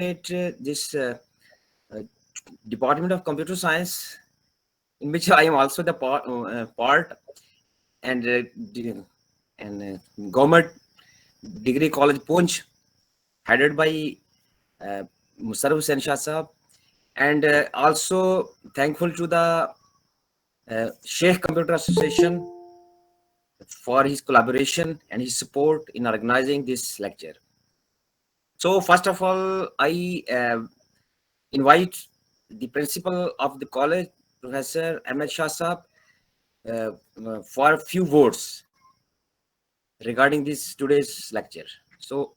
this Department of Computer Science, in which I am also the part, and Government Degree College Poonch, headed by Musarraf Hussain Shah Sahab, and also thankful to the Sheikh Computer Association for his collaboration and his support in organizing this lecture. So first of all, I invite the principal of the college, Professor Ahmed Shah Sahab, for a few words regarding this today's lecture. So,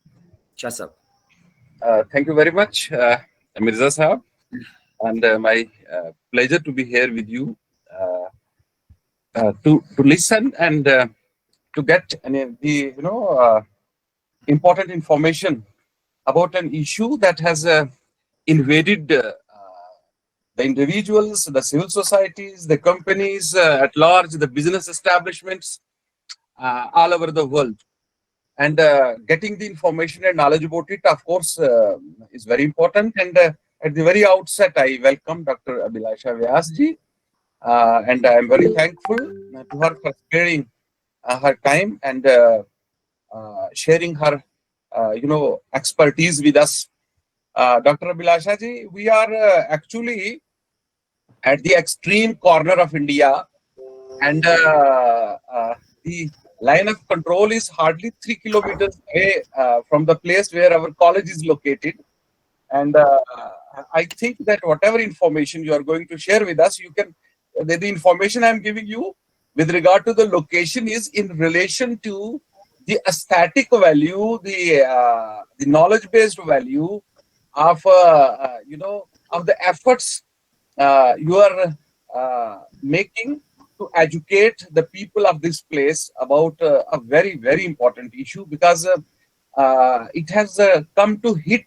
Shah Sahab. Thank you very much, Mirza Sahab, and my pleasure to be here with you to listen and to get the important information about an issue that has invaded the individuals, the civil societies, the companies at large, the business establishments all over the world. And getting the information and knowledge about it, of course, is very important. And at the very outset, I welcome Dr. Abhilasha Vyasji, and I am very thankful to her for sparing her time and sharing her, expertise with us. Dr. Abhilasha ji, we are actually at the extreme corner of India, and the line of control is hardly 3 kilometers away from the place where our college is located. And I think that whatever information you are going to share with us, the information I am giving you with regard to the location is in relation to the aesthetic value, the knowledge-based value of of the efforts you are making to educate the people of this place about a very, very important issue, because it has come to hit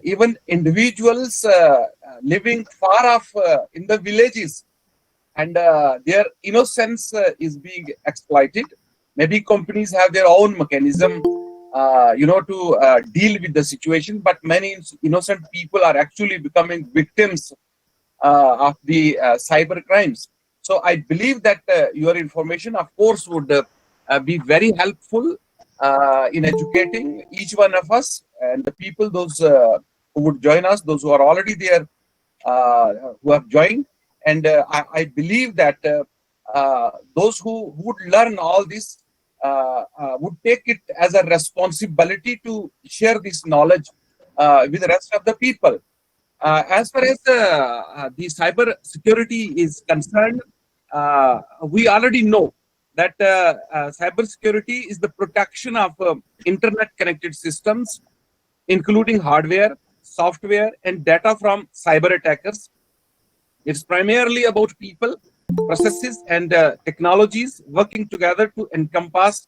even individuals living far off in the villages, and their innocence is being exploited. Maybe companies have their own mechanism, to deal with the situation, but many innocent people are actually becoming victims of the cyber crimes. So I believe that your information, of course, would be very helpful in educating each one of us and the people, those who would join us, those who are already there, who have joined. And I believe that those who would learn all this would take it as a responsibility to share this knowledge with the rest of the people. As far as the cyber security is concerned, we already know that cyber security is the protection of internet connected systems, including hardware, software, and data from cyber attackers. It's primarily about people, processes, and technologies working together to encompass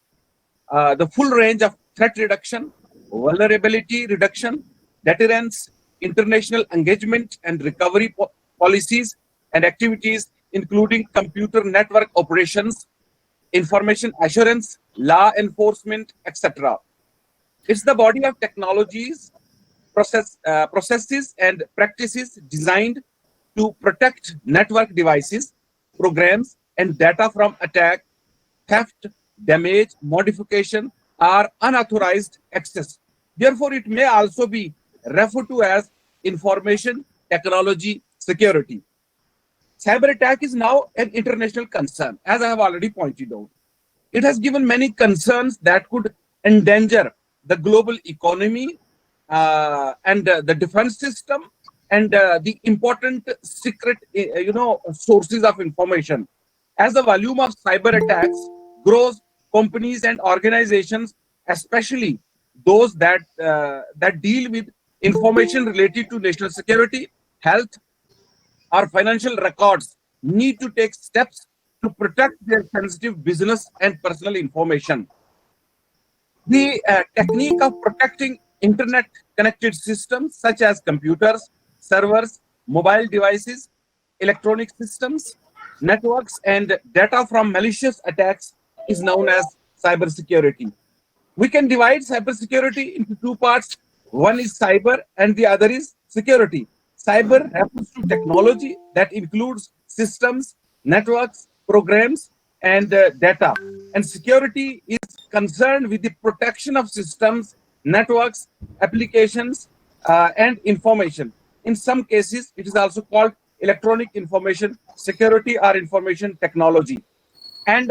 the full range of threat reduction, vulnerability reduction, deterrence, international engagement and recovery policies and activities, including computer network operations, information assurance, law enforcement, etc. It's the body of technologies, processes, and practices designed to protect network devices, programs, and data from attack, theft, damage, modification, or unauthorized access. Therefore, it may also be referred to as information technology security. Cyber attack is now an international concern, as I have already pointed out. It has given many concerns that could endanger the global economy and the defense system and the important secret, sources of information. As the volume of cyber attacks grows, companies and organizations, especially those that deal with information related to national security, health, or financial records, need to take steps to protect their sensitive business and personal information. The technique of protecting internet connected systems such as computers, servers, mobile devices, electronic systems, networks, and data from malicious attacks is known as cybersecurity. We can divide cybersecurity into two parts: One is cyber and the other is security. Cyber refers to technology that includes systems, networks, programs, and data. And security is concerned with the protection of systems, networks, applications, and information. In some cases, it is also called electronic information security or information technology. And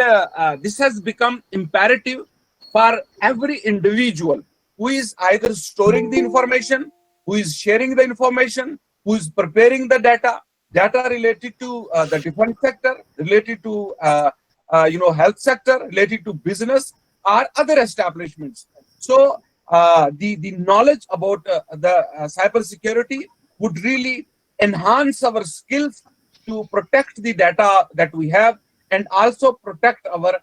this has become imperative for every individual who is either storing the information, who is sharing the information, who is preparing the data related to the defense sector, related to health sector, related to business or other establishments. So the knowledge about the cyber security would really enhance our skills to protect the data that we have and also protect our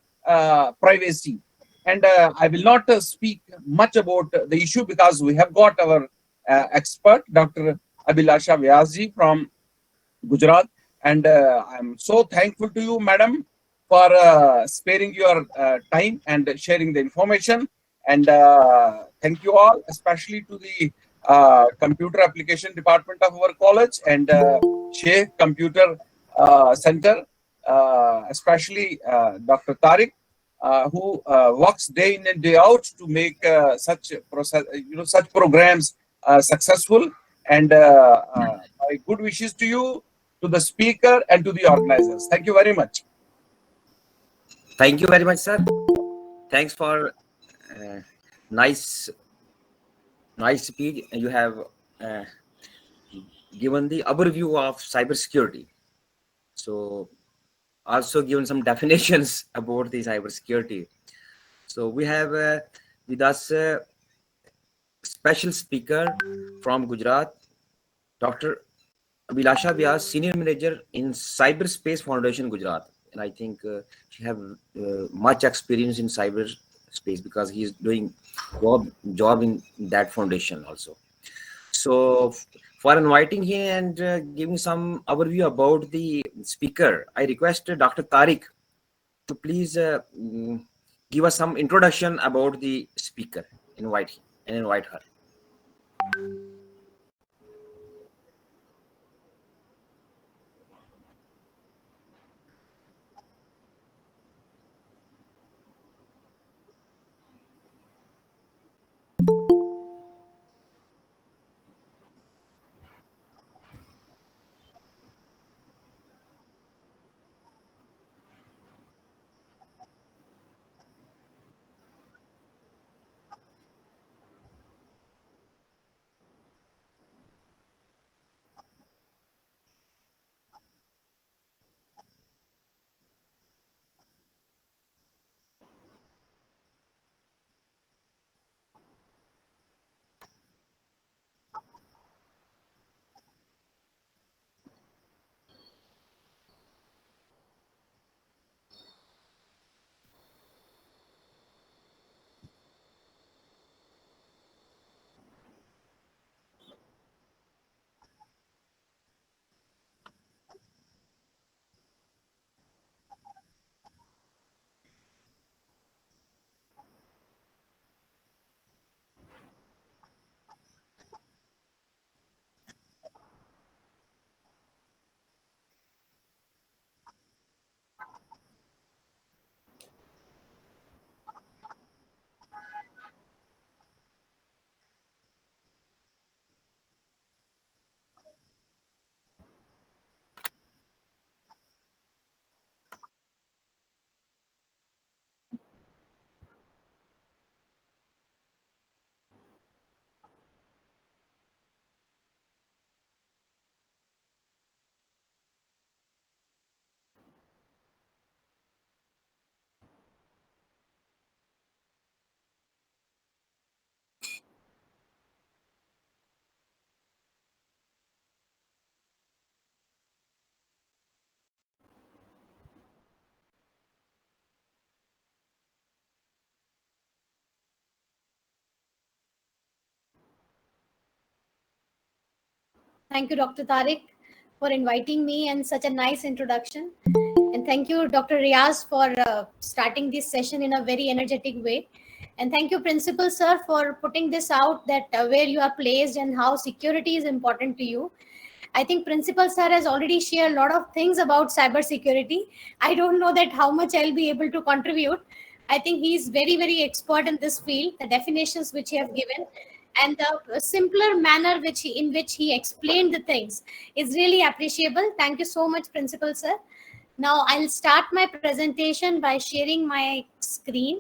privacy. And I will not speak much about the issue because we have got our expert, Dr. Abhilasha Vyasji from Gujarat. And I'm so thankful to you, madam, for sparing your time and sharing the information. And thank you all, especially to the computer application department of our college and Sheikh Computer Center, especially Dr. Tariq, who works day in and day out to make such process, such programs successful. And my good wishes to you, to the speaker, and to the organizers. Thank you very much. Thank you very much, sir. Thanks for nice speech. You have given the overview of cybersecurity. So also given some definitions about the cybersecurity. So we have with us special speaker from Gujarat, Dr. Abhilasha Vyas, Senior Manager in Cyberspace Foundation, Gujarat. And I think she have much experience in cyberspace because he is doing job in that foundation also. So for inviting him and giving some overview about the speaker, I request Dr. Tariq to please give us some introduction about the speaker. Invite him and invite her. Thank you, Dr. Tariq, for inviting me and such a nice introduction. And thank you, Dr. Riaz, for starting this session in a very energetic way. And thank you, Principal Sir, for putting this out, that where you are placed and how security is important to you. I think Principal Sir has already shared a lot of things about cybersecurity. I don't know that how much I'll be able to contribute. I think he's very, very expert in this field. The definitions which he have given and the simpler manner in which he explained the things is really appreciable. Thank you so much, Principal Sir. Now I'll start my presentation by sharing my screen.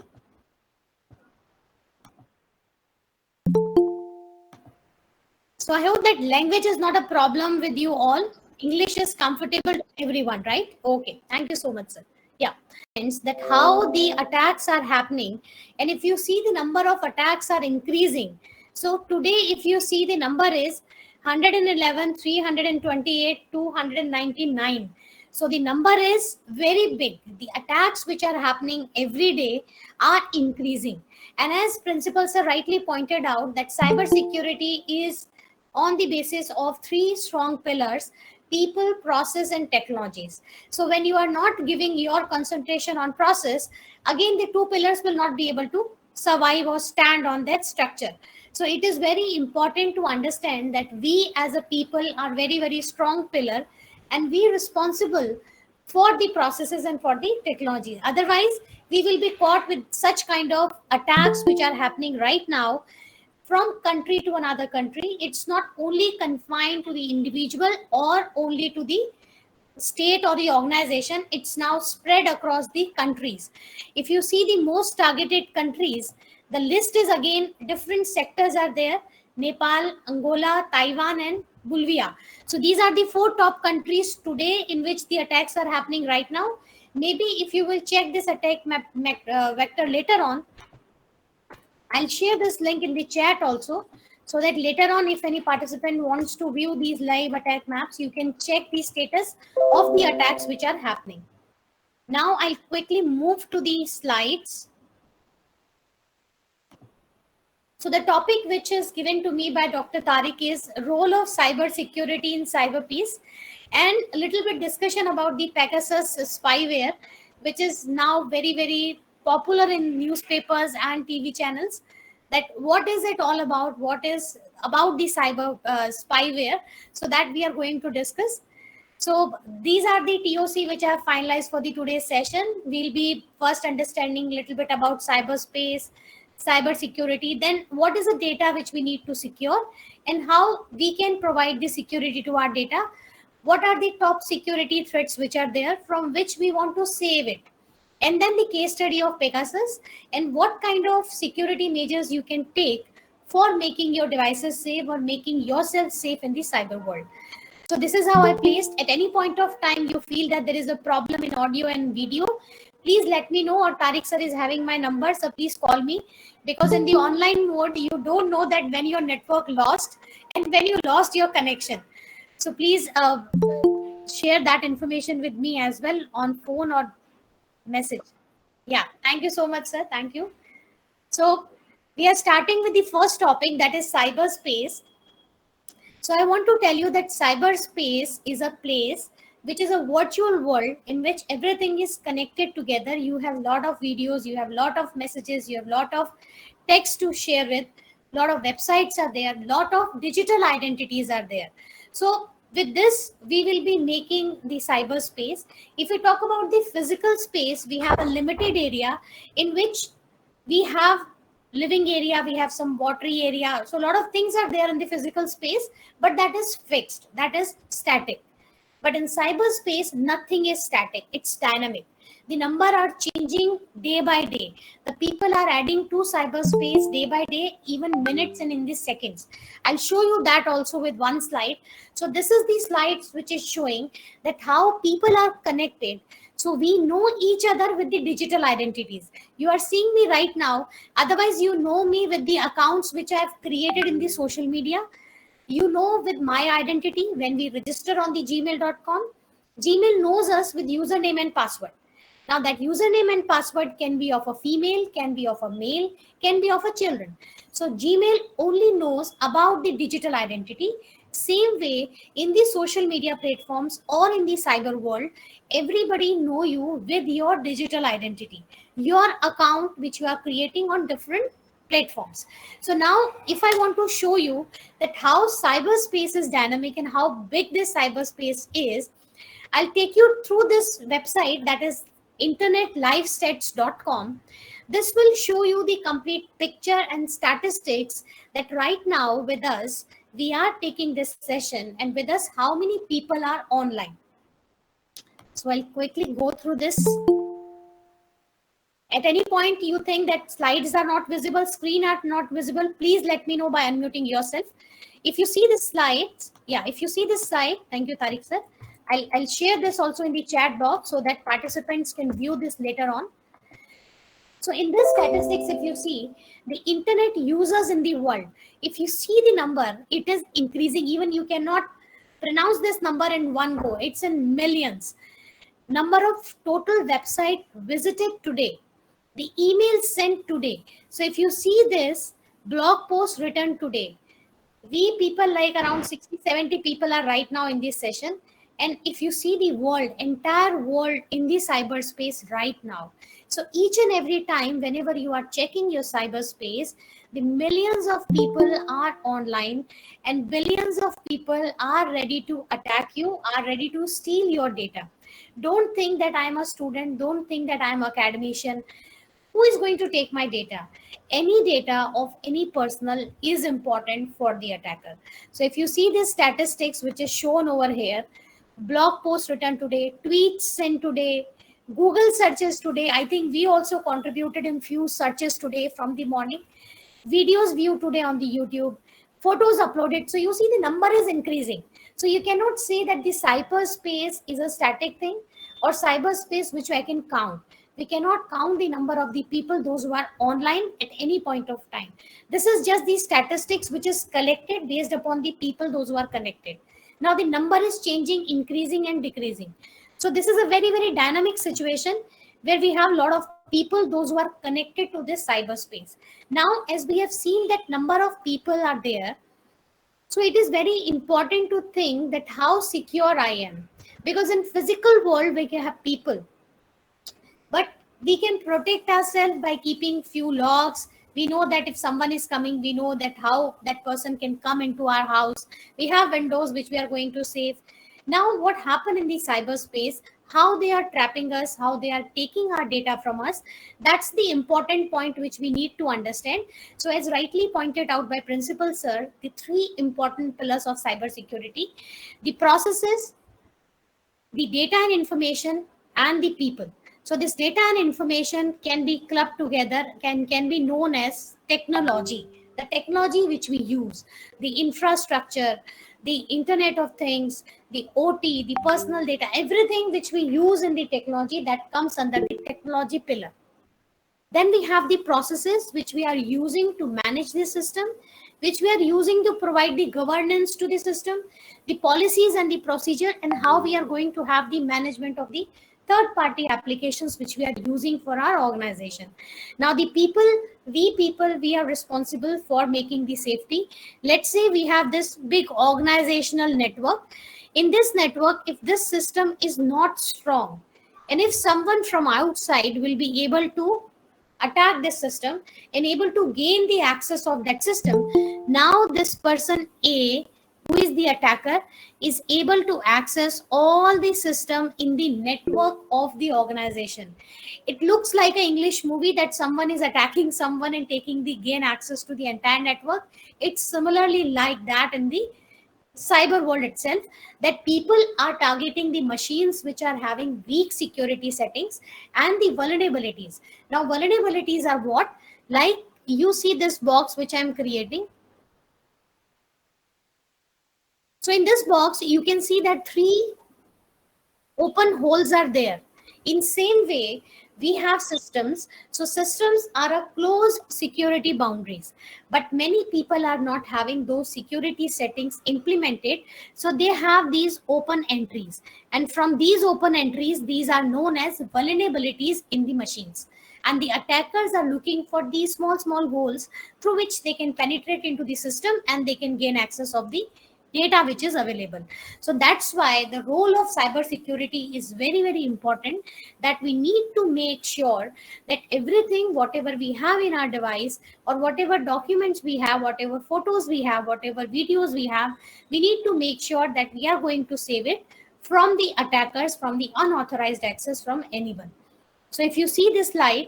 So I hope that language is not a problem with you all. English is comfortable to everyone, right? Okay. Thank you so much, sir. Yeah. Hence that how the attacks are happening. And if you see the number of attacks are increasing. So today, if you see the number is 111, 328, 299. So the number is very big. The attacks which are happening every day are increasing. And as Principal Sir rightly pointed out, that cybersecurity is on the basis of three strong pillars: people, process, and technologies. So when you are not giving your concentration on process, again the two pillars will not be able to survive or stand on that structure. So it is very important to understand that we as a people are very, very strong pillar, and we responsible for the processes and for the technology. Otherwise we will be caught with such kind of attacks which are happening right now from country to another country. It's not only confined to the individual or only to the state or the organization. It's now spread across the countries. If you see the most targeted countries, the list is again different sectors are there: Nepal, Angola, Taiwan, and Bolivia. So these are the four top countries today in which the attacks are happening right now. Maybe if you will check this attack vector later on, I'll share this link in the chat also, so that later on, if any participant wants to view these live attack maps, you can check the status of the attacks which are happening. Now I'll quickly move to the slides. So the topic which is given to me by Dr. Tariq is role of cyber security in cyber peace, and a little bit discussion about the Pegasus spyware, which is now very, very popular in newspapers and TV channels. That what is it all about? What is about the cyber spyware? So that we are going to discuss. So these are the TOC which I have finalized for the today's session. We'll be first understanding a little bit about cyberspace, cyber security, then what is the data which we need to secure, and how we can provide the security to our data. What are the top security threats which are there from which we want to save it, and then the case study of Pegasus, and what kind of security measures you can take for making your devices safe or making yourself safe in the cyber world. So this is how I placed. At any point of time you feel that there is a problem in audio and video, please let me know, or Tariq sir is having my number, so please call me, because in the online mode you don't know that when your network lost and when you lost your connection. So please share that information with me as well on phone or message. Yeah, thank you so much, sir. Thank you. So we are starting with the first topic, that is cyberspace. So I want to tell you that cyberspace is a place which is a virtual world in which everything is connected together. You have a lot of videos, you have a lot of messages, you have a lot of text to share with, a lot of websites are there, a lot of digital identities are there. So with this, we will be making the cyberspace. If we talk about the physical space, we have a limited area in which we have living area, we have some watery area. So a lot of things are there in the physical space, but that is fixed, that is static. But in cyberspace, nothing is static, it's dynamic. The number are changing day by day. The people are adding to cyberspace day by day, even minutes and in the seconds. I'll show you that also with one slide. So this is the slides which is showing that how people are connected. So we know each other with the digital identities. You are seeing me right now. Otherwise, you know me with the accounts which I have created in the social media. You know with my identity when we register on the gmail.com. Gmail knows us with username and password. Now that username and password can be of a female, can be of a male, can be of a children. So Gmail only knows about the digital identity. Same way in the social media platforms or in the cyber world, everybody know you with your digital identity. your account which you are creating on different platforms. So now if I want to show you that how cyberspace is dynamic and how big this cyberspace is, I'll take you through this website, that is internetlifestats.com. This will show you the complete picture and statistics that right now with us, we are taking this session, and with us, how many people are online. So I'll quickly go through this. At any point you think that slides are not visible, screen are not visible, please let me know by unmuting yourself. If you see this slide, if you see this slide, thank you, Tariq sir. I'll share this also in the chat box so that participants can view this later on. So in this statistics, if you see the internet users in the world, if you see the number, it is increasing. Even you cannot pronounce this number in one go. It's in millions. Number of total website visited today, the email sent today. So if you see this blog post written today, we people like around 60-70 people are right now in this session. And if you see the world, entire world in the cyberspace right now. So each and every time, whenever you are checking your cyberspace, the millions of people are online and billions of people are ready to attack you, are ready to steal your data. Don't think that I'm a student. Don't think that I'm an academician. Who is going to take my data? Any data of any personal is important for the attacker. So if you see the statistics which is shown over here, blog post written today, tweets sent today, Google searches today. I think we also contributed in few searches today from the morning. Videos viewed today on the YouTube, photos uploaded. So you see the number is increasing. So you cannot say that the cyberspace is a static thing or cyberspace which I can count. We cannot count the number of the people, those who are online at any point of time. This is just the statistics which is collected based upon the people, those who are connected. Now the number is changing, increasing and decreasing. So this is a very, very dynamic situation where we have a lot of people, those who are connected to this cyberspace. Now, as we have seen that number of people are there, so it is very important to think that how secure I am. Because in physical world, we can have people, but we can protect ourselves by keeping few locks. We know that if someone is coming, we know that how that person can come into our house. We have windows which we are going to save. Now what happened in the cyberspace, how they are trapping us, how they are taking our data from us, that's the important point which we need to understand. So as rightly pointed out by Principal Sir, the three important pillars of cybersecurity: the processes, the data and information, and the people. So this data and information can be clubbed together, can be known as technology, the technology which we use, the infrastructure, the Internet of Things, the OT, the personal data, everything which we use in the technology, that comes under the technology pillar. Then we have the processes which we are using to manage the system, which we are using to provide the governance to the system, the policies and the procedure, and how we are going to have the management of the third-party applications which we are using for our organization. Now the people, we are responsible for making the safety. Let's say we have this big organizational network. In this network, if this system is not strong, and if someone from outside will be able to attack this system and able to gain the access of that system, now this person A, who is the attacker, is able to access all the system in the network of the organization. It looks like an English movie that someone is attacking someone and taking the gain access to the entire network. It's similarly like that in the cyber world itself, that people are targeting the machines which are having weak security settings and the vulnerabilities. Now vulnerabilities are what? Like you see this box which I'm creating. So in this box, you can see that 3 open holes are there. In same way, we have systems. So systems are a closed security boundaries, but many people are not having those security settings implemented. So they have these open entries. And from these open entries, these are known as vulnerabilities in the machines. And the attackers are looking for these small holes through which they can penetrate into the system and they can gain access of the data which is available. So that's why the role of cybersecurity is very, very important, that we need to make sure that everything, whatever we have in our device, or whatever documents we have, whatever photos we have, whatever videos we have, we need to make sure that we are going to save it from the attackers, from the unauthorized access from anyone. So if you see this slide,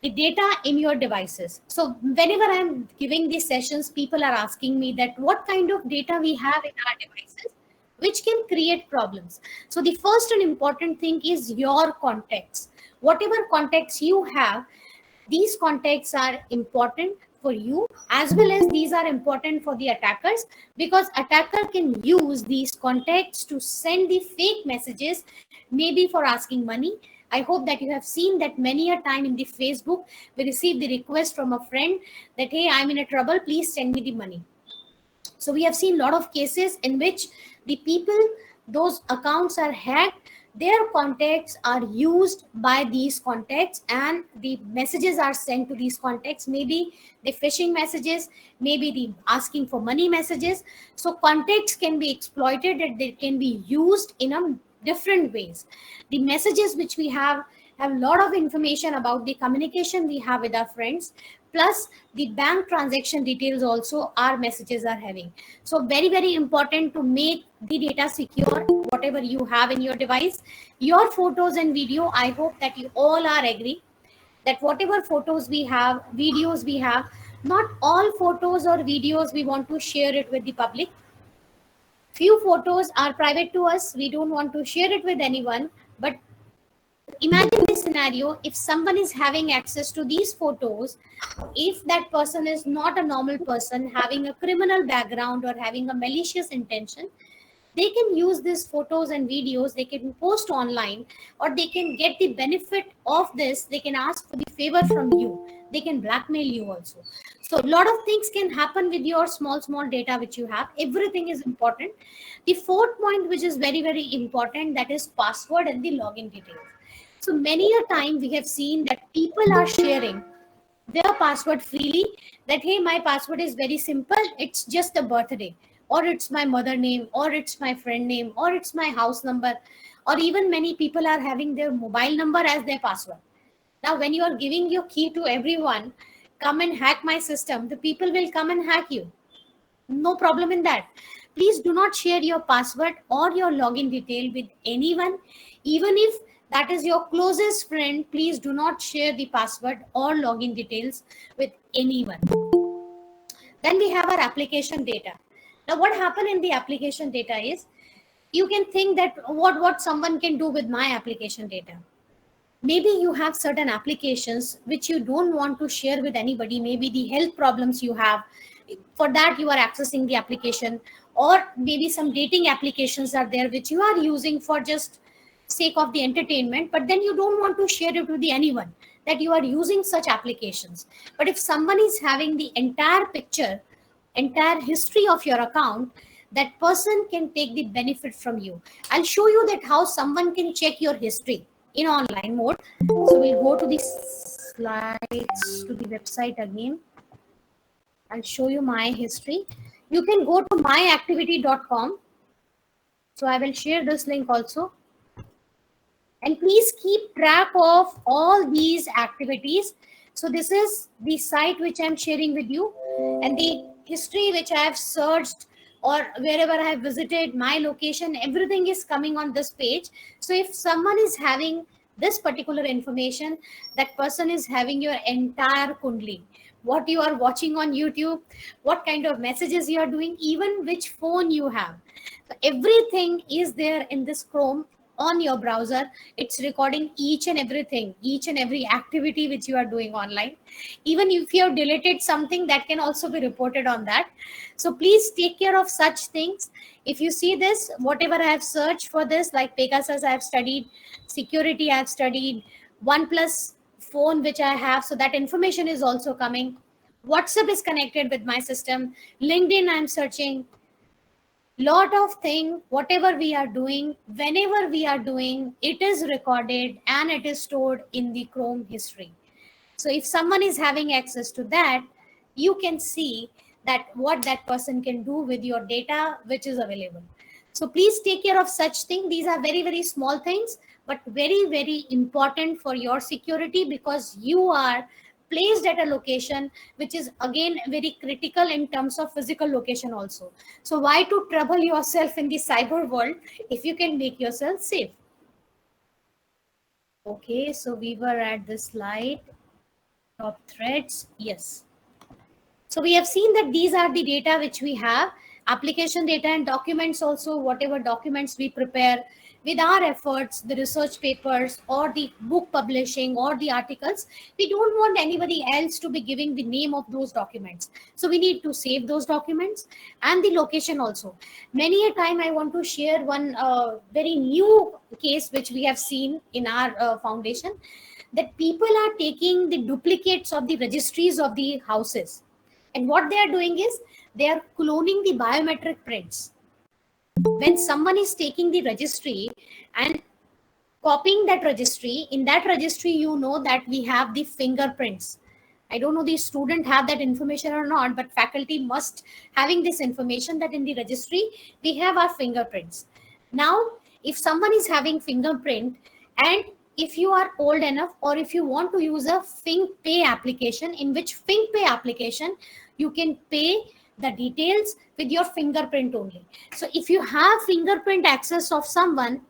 the data in your devices. So whenever I'm giving these sessions, people are asking me that what kind of data we have in our devices which can create problems. So the first and important thing is your contacts. Whatever contacts you have, these contacts are important for you, as well as these are important for the attackers, because attacker can use these contacts to send the fake messages, maybe for asking money. I hope that you have seen that many a time in the Facebook, we receive the request from a friend that, hey, I'm in a trouble, please send me the money. So we have seen a lot of cases in which the people, those accounts are hacked, their contacts are used by these contacts, and the messages are sent to these contacts, maybe the phishing messages, maybe the asking for money messages. So contacts can be exploited, and they can be used in a different ways. The messages which we have a lot of information about the communication we have with our friends, plus the bank transaction details also our messages are having. So very, very important to make the data secure, whatever you have in your device. Your photos and video, I hope that you all are agree that whatever photos we have, videos we have, not all photos or videos we want to share it with the public. Few photos are private to us, we don't want to share it with anyone. But imagine this scenario, if someone is having access to these photos, if that person is not a normal person, having a criminal background or having a malicious intention, they can use these photos and videos, they can post online, or they can get the benefit of this, they can ask for the favor from you, they can blackmail you also. So a lot of things can happen with your small data which you have. Everything is important. The fourth point, which is very, very important, that is password and the login details. So many a time we have seen that people are sharing their password freely, that hey, my password is very simple, it's just a birthday, or it's my mother name, or it's my friend name, or it's my house number, or even many people are having their mobile number as their password. Now when you are giving your key to everyone, come and hack my system, the people will come and hack you. No problem in that. Please do not share your password or your login detail with anyone, even if that is your closest friend. Please do not share the password or login details with anyone. Then we have our application data. Now what happened in the application data is, you can think that what someone can do with my application data. Maybe you have certain applications which you don't want to share with anybody, maybe the health problems you have, for that you are accessing the application, or maybe some dating applications are there which you are using for just sake of the entertainment, but then you don't want to share it with the anyone that you are using such applications. But if someone is having the entire picture, entire history of your account, that person can take the benefit from you. I'll show you that how someone can check your history in online mode. So we'll go to the slides, to the website again. I'll show you my history. You can go to myactivity.com. So I will share this link also. And please keep track of all these activities. So this is the site which I'm sharing with you, and the history which I have searched, or wherever I have visited, my location, everything is coming on this page. So if someone is having this particular information, that person is having your entire kundli, what you are watching on YouTube, what kind of messages you are doing, even which phone you have. So everything is there in this Chrome on your browser. It's recording each and everything, each and every activity which you are doing online. Even if you have deleted something, that can also be reported on that. So please take care of such things. If you see this, whatever I have searched for this, like Pegasus I have studied, security I have studied, OnePlus phone which I have, so that information is also coming. WhatsApp is connected with my system. LinkedIn I'm searching. Lot of thing, whatever we are doing, whenever we are doing, it is recorded and it is stored in the Chrome history. So if someone is having access to that, you can see that what that person can do with your data which is available. So please take care of such things. These are very, very small things, but very, very important for your security, because you are placed at a location which is again very critical in terms of physical location also. So why to trouble yourself in the cyber world if you can make yourself safe? Okay, so we were at this slide, top threats. Yes. So we have seen that these are the data which we have, application data and documents also, whatever documents we prepare with our efforts, the research papers or the book publishing or the articles, we don't want anybody else to be giving the name of those documents. So we need to save those documents and the location also. Many a time I want to share one very new case which we have seen in our foundation, that people are taking the duplicates of the registries of the houses. And what they are doing is they are cloning the biometric prints. When someone is taking the registry and copying that registry, in that registry, you know that we have the fingerprints. I don't know the student have that information or not, but faculty must having this information that in the registry, we have our fingerprints. Now, if someone is having fingerprint, and if you are old enough, or if you want to use a FinPay application, in which FinPay application, you can pay the details with your fingerprint only. So if you have fingerprint access of someone,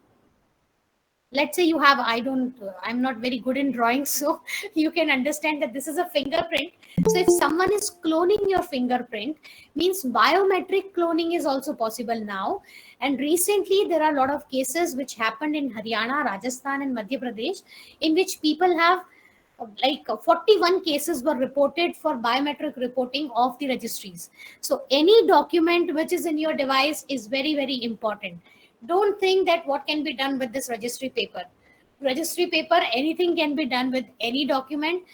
let's say you have, I'm not very good in drawing, so you can understand that this is a fingerprint. So if someone is cloning your fingerprint, means biometric cloning is also possible now. And recently there are a lot of cases which happened in Haryana, Rajasthan and Madhya Pradesh, in which people have like 41 cases were reported for biometric reporting of the registries. So any document which is in your device is very, very important. Don't think that what can be done with this registry paper. Registry paper, anything can be done with any document.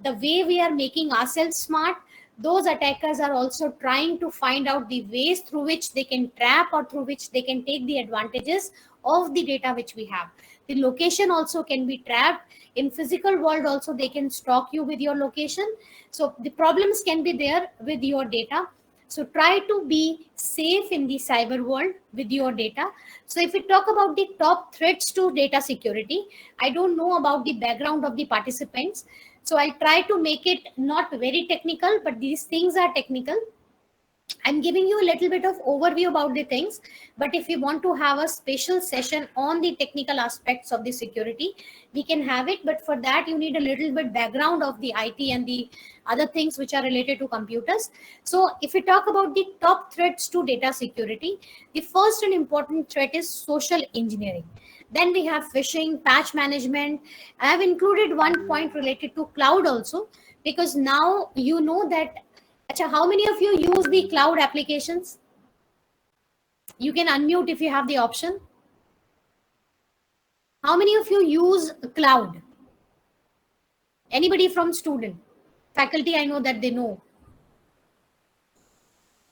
The way we are making ourselves smart, those attackers are also trying to find out the ways through which they can trap or through which they can take the advantages of the data which we have. The location also can be trapped. In physical world also, they can stalk you with your location. So the problems can be there with your data. So try to be safe in the cyber world with your data. So if we talk about the top threats to data security, I don't know about the background of the participants. So I'll try to make it not very technical, but these things are technical. I'm giving you a little bit of overview about the things, but if you want to have a special session on the technical aspects of the security, we can have it. But for that, you need a little bit background of the IT and the other things which are related to computers. So if we talk about the top threats to data security, the first and important threat is social engineering. Then we have phishing, patch management. I have included one point related to cloud also, because now you know that. How many of you use the cloud applications? You can unmute if you have the option. How many of you use cloud? Anybody from student? Faculty, I know that they know.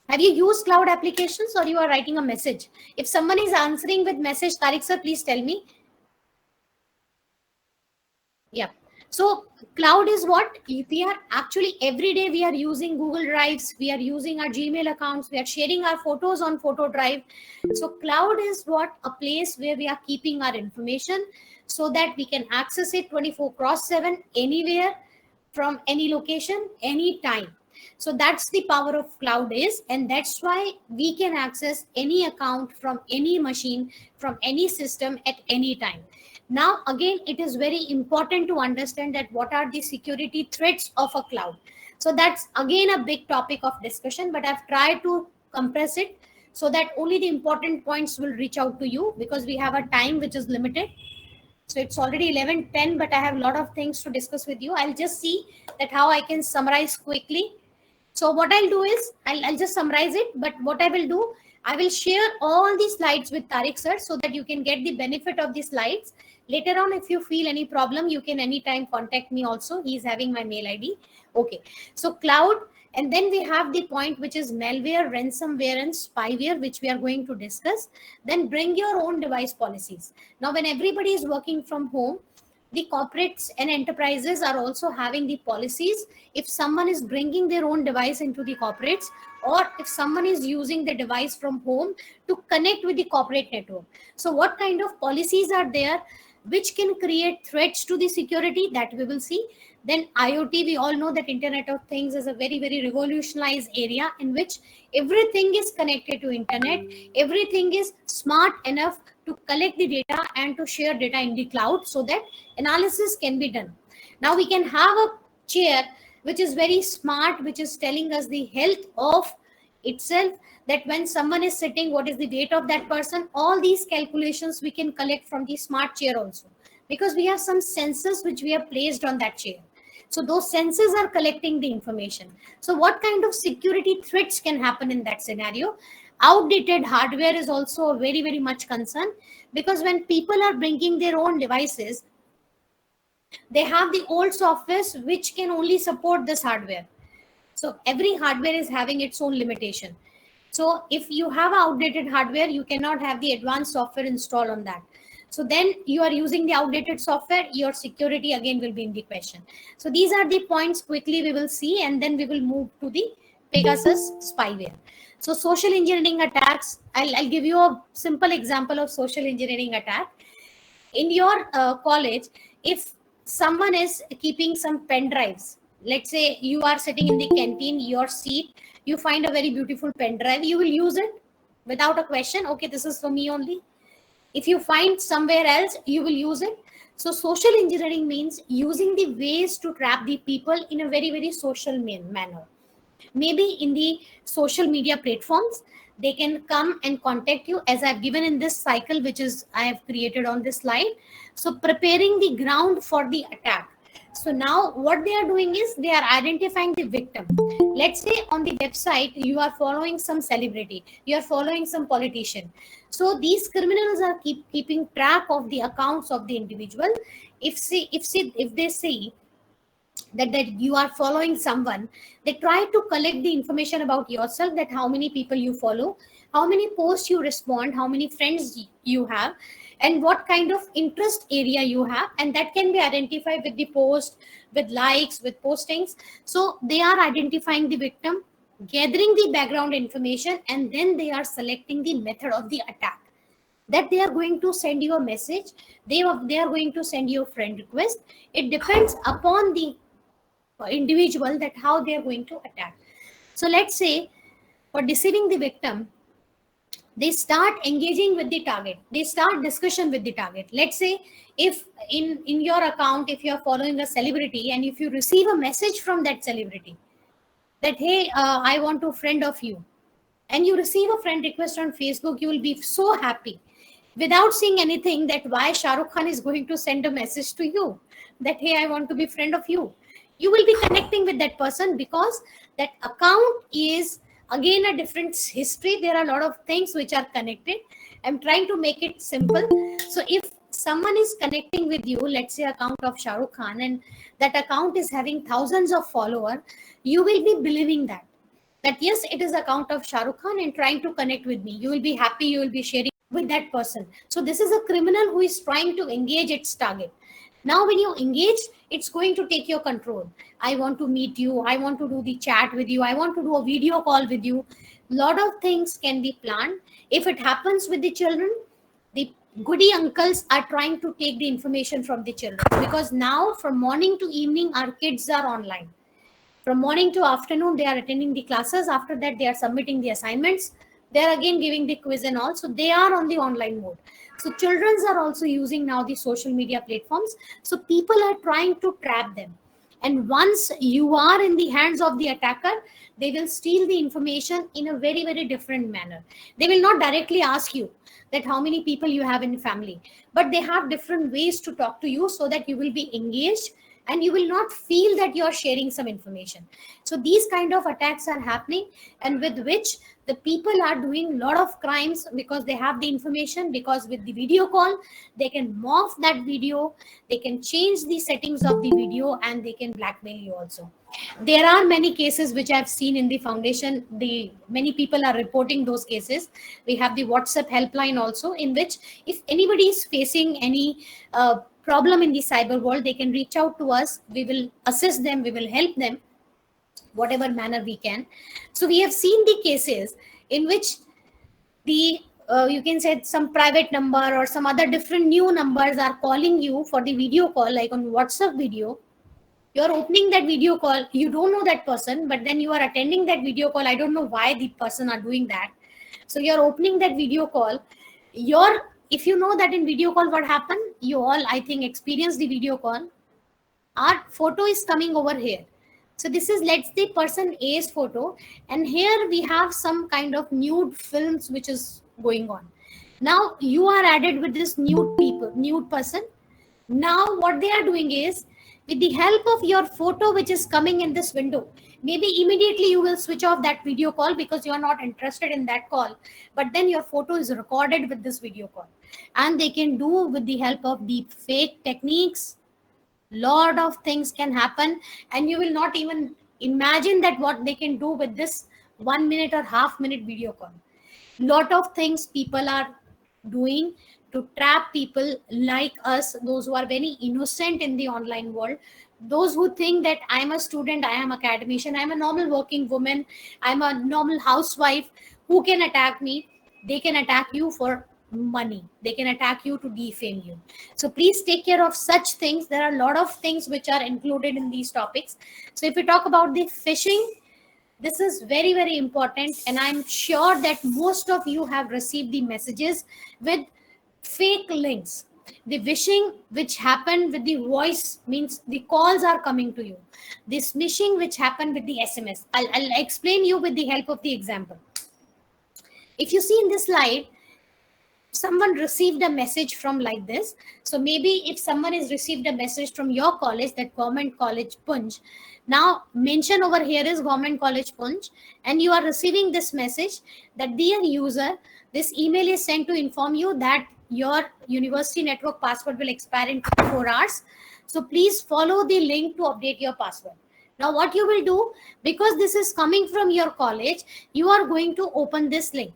Have you used cloud applications, or you are writing a message? If someone is answering with message, Tariq sir, please tell me. Yeah. So cloud is what we are actually every day we are using Google Drives, we are using our Gmail accounts, we are sharing our photos on Photo Drive. So cloud is what a place where we are keeping our information so that we can access it 24/7 anywhere, from any location, anytime. So that's the power of cloud is, and that's why we can access any account from any machine, from any system at any time. Now, again, it is very important to understand that what are the security threats of a cloud. So that's again a big topic of discussion, but I've tried to compress it so that only the important points will reach out to you, because we have a time which is limited. So it's already 11:10, but I have a lot of things to discuss with you. I'll just see that how I can summarize quickly. So what I'll do is I'll just summarize it, but what I will do, I will share all the slides with Tariq sir so that you can get the benefit of the slides. Later on, if you feel any problem, you can anytime contact me also. He's having my mail ID. Okay. So cloud, and then we have the point which is malware, ransomware and spyware, which we are going to discuss. Then bring your own device policies. Now, when everybody is working from home, the corporates and enterprises are also having the policies. If someone is bringing their own device into the corporates, or if someone is using the device from home to connect with the corporate network, so what kind of policies are there which can create threats to the security, that we will see. Then IoT, we all know that Internet of Things is a very, very revolutionized area in which everything is connected to internet, everything is smart enough to collect the data and to share data in the cloud so that analysis can be done. Now we can have a chair which is very smart, which is telling us the health of itself, that when someone is sitting, what is the date of that person. All these calculations we can collect from the smart chair also, because we have some sensors which we have placed on that chair. So those sensors are collecting the information. So what kind of security threats can happen in that scenario? Outdated hardware is also a very, very much concern, because when people are bringing their own devices, they have the old softwares which can only support this hardware. So every hardware is having its own limitation. So if you have outdated hardware, you cannot have the advanced software installed on that. So then you are using the outdated software, your security again will be in the question. So these are the points quickly we will see, and then we will move to the Pegasus spyware. So social engineering attacks, I'll give you a simple example of social engineering attack. In your college, if someone is keeping some pen drives, let's say you are sitting in the canteen, your seat, you find a very beautiful pen drive, you will use it without a question. Okay, this is for me only. If you find somewhere else, you will use it. So social engineering means using the ways to trap the people in a very, very social manner. Maybe in the social media platforms, they can come and contact you, as I've given in this cycle, which is I have created on this slide. So preparing the ground for the attack. So now what they are doing is they are identifying the victim. Let's say on the website, you are following some celebrity, you are following some politician. So these criminals are keeping track of the accounts of the individual. If they see that you are following someone, they try to collect the information about yourself, that how many people you follow, how many posts you respond, how many friends you have, and what kind of interest area you have, and that can be identified with the post, with likes, with postings. So they are identifying the victim, gathering the background information, and then they are selecting the method of the attack, that they are going to send you a message, they are going to send you a friend request. It depends upon the individual that how they are going to attack. So let's say for deceiving the victim, they start engaging with the target, they start discussion with the target. Let's say if in your account, if you are following a celebrity, and if you receive a message from that celebrity that hey, I want to friend of you, and you receive a friend request on Facebook, you will be so happy without seeing anything, that why Shah Rukh Khan is going to send a message to you that hey, I want to be friend of you. You will be connecting with that person, because that account is again a different history. There are a lot of things which are connected. I'm trying to make it simple. So if someone is connecting with you, let's say account of Shah Rukh Khan, and that account is having thousands of followers, you will be believing that yes, it is account of Shah Rukh Khan and trying to connect with me. You will be happy, you will be sharing with that person. So this is a criminal who is trying to engage its target. Now when you engage, it's going to take your control. I want to meet you, I want to do the chat with you, I want to do a video call with you. Lot of things can be planned. If it happens with the children, the goody uncles are trying to take the information from the children, because now from morning to evening our kids are online. From morning to afternoon, they are attending the classes. After that, they are submitting the assignments. They are again giving the quiz and all. So they are on the online mode. So children are also using now the social media platforms. So people are trying to trap them. And once you are in the hands of the attacker, they will steal the information in a very, very different manner. They will not directly ask you that how many people you have in the family, but they have different ways to talk to you so that you will be engaged and you will not feel that you are sharing some information. So these kind of attacks are happening, and with which the people are doing a lot of crimes, because they have the information, because with the video call, they can morph that video, they can change the settings of the video, and they can blackmail you also. There are many cases which I've seen in the foundation. Many people are reporting those cases. We have the WhatsApp helpline also, in which if anybody is facing any problem in the cyber world, they can reach out to us. We will assist them, we will help them whatever manner we can. So we have seen the cases in which the you can say some private number or some other different new numbers are calling you for the video call, like on WhatsApp video. You're opening that video call, you don't know that person, but then you are attending that video call. I don't know why the person are doing that. So you're opening that video call. If you know that in video call what happened, you all, I think, experience the video call. Our photo is coming over here. So this is, let's the person A's photo, and here we have some kind of nude films which is going on. Now you are added with this nude person. Now what they are doing is, with the help of your photo which is coming in this window, maybe immediately you will switch off that video call because you are not interested in that call, but then your photo is recorded with this video call, and they can do, with the help of deep fake techniques, lot of things can happen, and you will not even imagine that what they can do with this 1 minute or half-minute video call. Lot of things people are doing to trap people like us, those who are very innocent in the online world, those who think that I am a student, I am academician, I am a normal working woman, I am a normal housewife. Who can attack me? They can attack you for money, they can attack you to defame you. So please take care of such things. There are a lot of things which are included in these topics. So if we talk about the phishing, this is very, very important, and I'm sure that most of you have received the messages with fake links. The phishing which happened with the voice, means the calls are coming to you. This phishing which happened with the SMS, I'll explain you with the help of the example. If you see in this slide, someone received a message from like this. So maybe if someone has received a message from your college, that Government College Punj, now mention over here is Government College Punj, and you are receiving this message that, dear user, this email is sent to inform you that your university network password will expire in 24 hours. So please follow the link to update your password. Now what you will do, because this is coming from your college, you are going to open this link.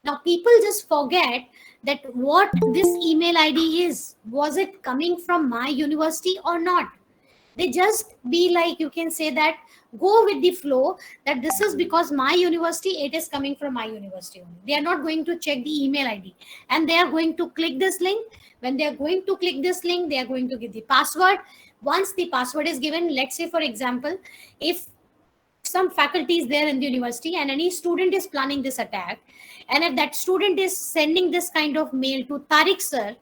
Now people just forget that what this email ID is. Was it coming from my university or not? They just be like, you can say that, go with the flow, that this is because my university, it is coming from my university only. They are not going to check the email ID, and they are going to click this link. When they are going to click this link, they are going to give the password. Once the password is given, let's say for example, if some faculty is there in the university and any student is planning this attack, and if that student is sending this kind of mail to Tariq sir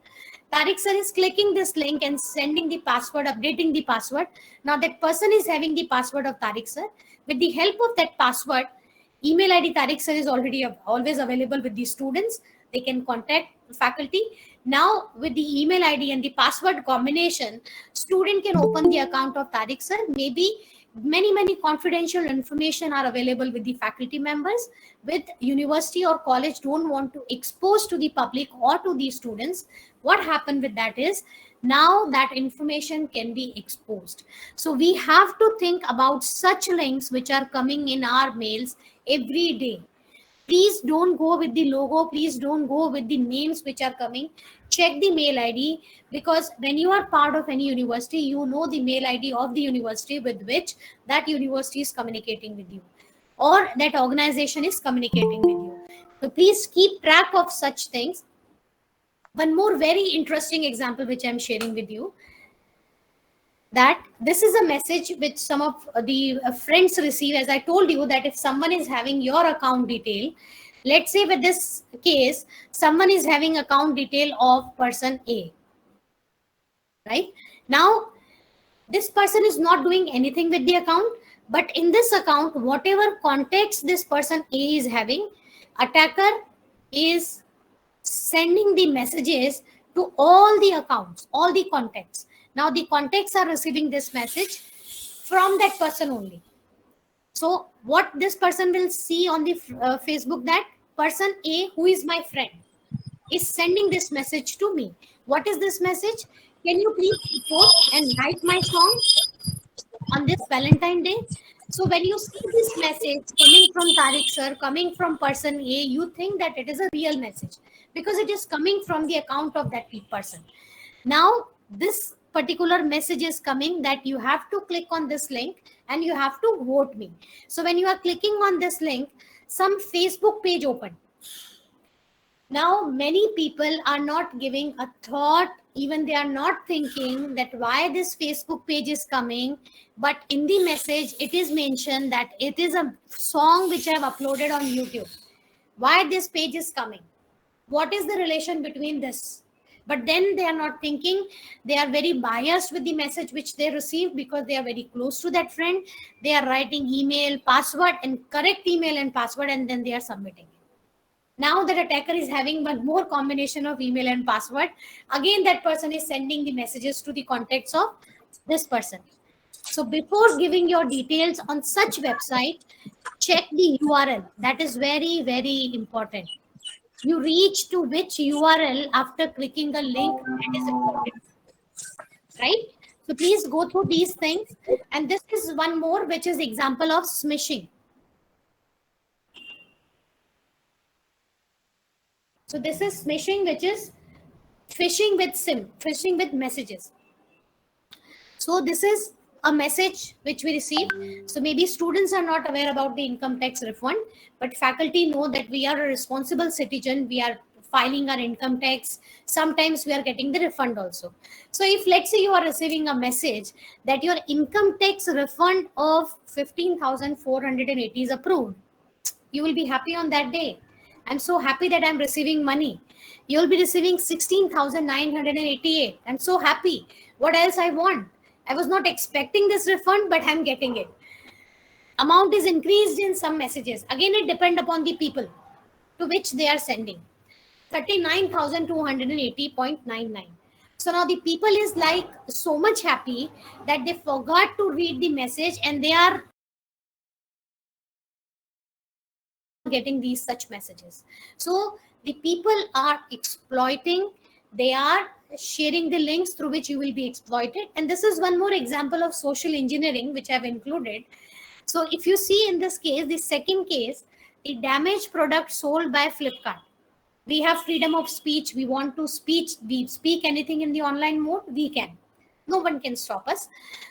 is clicking this link and sending the password, updating the password. Now that person is having the password of Tariq sir. With the help of that password, email ID Tariq sir is always available with the students. They can contact faculty. Now with the email ID and the password combination, student can open the account of Tariq sir. Maybe many confidential information are available with the faculty members, with university or college don't want to expose to the public or to the students. What happened with that is, now that information can be exposed. So we have to think about such links which are coming in our mails every day. Please don't go with the logo, please don't go with the names which are coming. Check the mail ID, because when you are part of any university, you know the mail ID of the university with which that university is communicating with you, or that organization is communicating with you. So please keep track of such things. One more very interesting example which I'm sharing with you, that this is a message which some of the friends receive. As I told you, that if someone is having your account detail, let's say with this case, someone is having account detail of person A, right? Now, this person is not doing anything with the account, but in this account, whatever contacts this person A is having, attacker is sending the messages to all the accounts, all the contacts. Now the contacts are receiving this message from that person only. So what this person will see on the Facebook, that person A, who is my friend, is sending this message to me. What is this message? Can you please report and write my song? on this Valentine Day. So when you see this message coming from Tariq sir, coming from person A, you think that it is a real message because it is coming from the account of that person. Now, this particular message is coming that you have to click on this link and you have to vote me. So when you are clicking on this link, some Facebook page open. Now, many people are not giving a thought, even they are not thinking that why this Facebook page is coming. But in the message, it is mentioned that it is a song which I have uploaded on YouTube. Why this page is coming? What is the relation between this? But then they are not thinking. They are very biased with the message which they receive because they are very close to that friend. They are writing email, password, and correct email and password, and then they are submitting. Now that attacker is having one more combination of email and password, again that person is sending the messages to the contacts of this person. So before giving your details on such website, check the URL. That is very, very important. You reach to which URL after clicking a link, that is important, right? So please go through these things. And this is one more, which is example of smishing. So this is smishing, which is phishing with SIM, phishing with messages. So this is a message which we receive. So maybe students are not aware about the income tax refund, but faculty know that we are a responsible citizen. We are filing our income tax. Sometimes we are getting the refund also. So if let's say you are receiving a message that your income tax refund of 15,480 is approved, you will be happy on that day. I'm so happy that I'm receiving money. You'll be receiving 16,988. I'm so happy. What else I want? I was not expecting this refund, but I'm getting it. Amount is increased in some messages. Again, it depends upon the people to which they are sending. 39,280.99. So now the people is like so much happy that they forgot to read the message and they are getting these such messages. So the people are exploiting. They are sharing the links through which you will be exploited. And this is one more example of social engineering which I've included. So if you see in this case, the second case, the damaged product sold by Flipkart. We have freedom of speech. We want to speak anything in the online mode, we can. No one can stop us.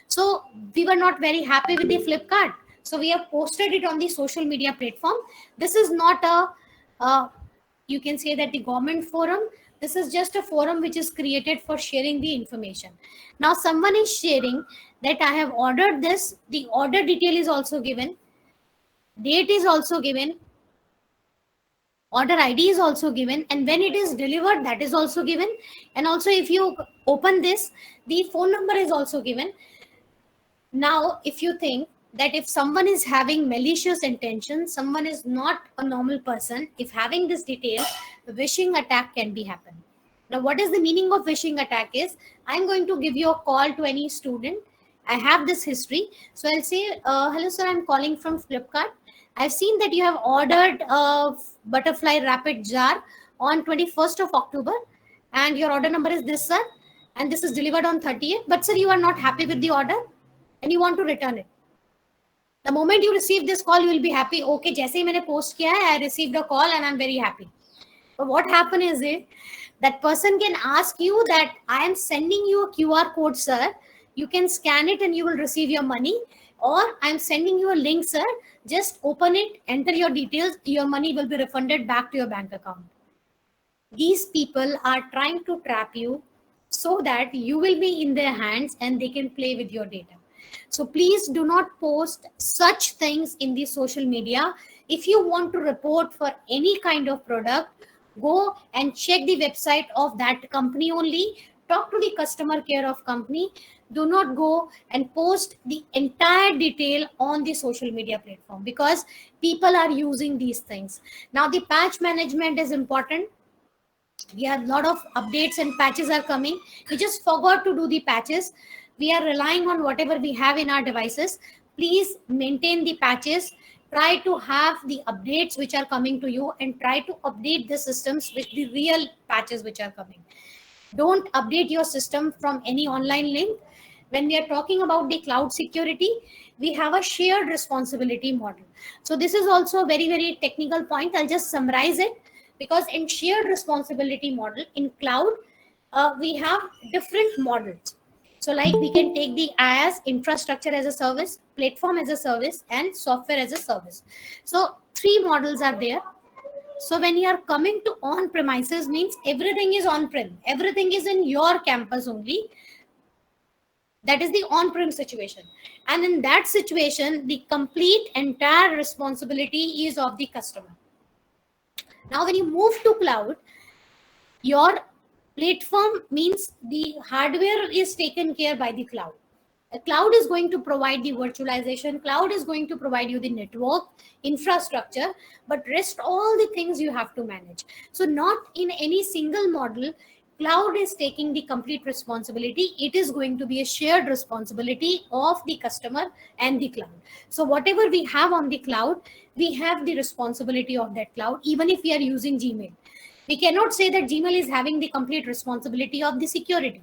So we were not very happy with the Flipkart. So we have posted it on the social media platform. This is not you can say that the government forum. This is just a forum which is created for sharing the information. Now someone is sharing that I have ordered this. The order detail is also given. Date is also given. Order ID is also given. And when it is delivered, that is also given. And also if you open this, the phone number is also given. Now, if you think that if someone is having malicious intention, someone is not a normal person, if having this detail, phishing attack can be happen. Now, what is the meaning of phishing attack is, I'm going to give you a call to any student. I have this history. So I'll say, hello, sir, I'm calling from Flipkart. I've seen that you have ordered a butterfly rapid jar on 21st of October. And your order number is this, sir. And this is delivered on 30th. But sir, you are not happy with the order and you want to return it. The moment you receive this call, you will be happy. Okay, jaise hi maine post kiya hai, I received a call and I'm very happy. But what happened is that person can ask you that I am sending you a QR code, sir. You can scan it and you will receive your money. Or I'm sending you a link, sir. Just open it, enter your details. Your money will be refunded back to your bank account. These people are trying to trap you so that you will be in their hands and they can play with your data. So please do not post such things in the social media. If you want to report for any kind of product, go and check the website of that company only. Talk to the customer care of company. Do not go and post the entire detail on the social media platform because people are using these things. Now the patch management is important. We have a lot of updates and patches are coming. We just forgot to do the patches. We are relying on whatever we have in our devices. Please maintain the patches. Try to have the updates which are coming to you and try to update the systems with the real patches which are coming. Don't update your system from any online link. when we are talking about the cloud security, we have a shared responsibility model. So this is also a very, very technical point. I'll just summarize it, because in shared responsibility model in cloud, we have different models. So like we can take the IaaS, infrastructure as a service, platform as a service, and software as a service. So three models are there. So when you are coming to on premises, means everything is on prem, everything is in your campus only. That is the on prem situation. And in that situation, the complete entire responsibility is of the customer. Now, when you move to cloud, your platform means the hardware is taken care by the cloud. The cloud is going to provide the virtualization, cloud is going to provide you the network infrastructure, but rest all the things you have to manage. So not in any single model cloud is taking the complete responsibility. It is going to be a shared responsibility of the customer and the cloud. So whatever we have on the cloud, we have the responsibility of that cloud. Even if we are using Gmail, we cannot say that Gmail is having the complete responsibility of the security.